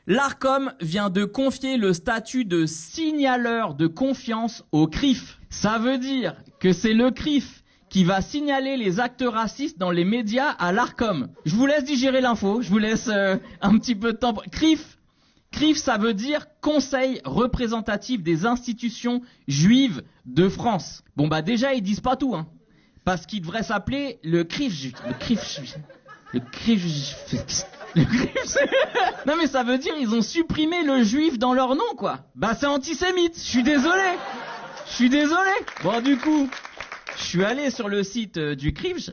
L'Arcom vient de confier le statut de signaleur de confiance au CRIF. Ça veut dire que c'est le CRIF qui va signaler les actes racistes dans les médias à l'Arcom. Je vous laisse digérer l'info, je vous laisse un petit peu de temps. CRIF, ça veut dire Conseil représentatif des institutions juives de France. Bon bah déjà ils disent pas tout, hein, parce qu'il devrait s'appeler le CRIF. Non mais ça veut dire ils ont supprimé le juif dans leur nom quoi. Bah c'est antisémite, je suis désolé. Bon du coup, je suis allé sur le site du CRIF,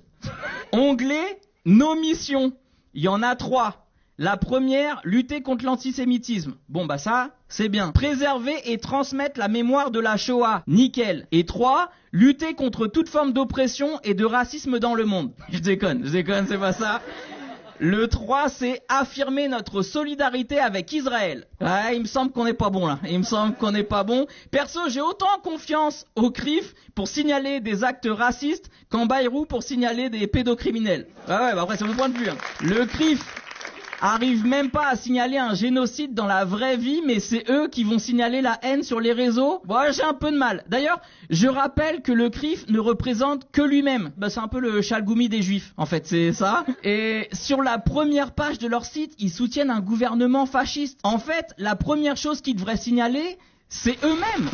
onglet nos missions. Il y en a 3. La première, lutter contre l'antisémitisme. Bon bah ça, c'est bien. Préserver et transmettre la mémoire de la Shoah. Nickel. Et 3, lutter contre toute forme d'oppression et de racisme dans le monde. Je déconne, c'est pas ça. Le 3, c'est affirmer notre solidarité avec Israël. Ouais, il me semble qu'on n'est pas bon là. Perso, j'ai autant confiance au CRIF pour signaler des actes racistes qu'en Bayrou pour signaler des pédocriminels. Ouais, bah après c'est mon point de vue. Hein. Le CRIF arrive même pas à signaler un génocide dans la vraie vie, mais c'est eux qui vont signaler la haine sur les réseaux. Bon, j'ai un peu de mal. D'ailleurs, je rappelle que le CRIF ne représente que lui-même. Bah, c'est un peu le Chalgoumi des Juifs, en fait, c'est ça. Et sur la première page de leur site, ils soutiennent un gouvernement fasciste. En fait, la première chose qu'ils devraient signaler, c'est eux-mêmes.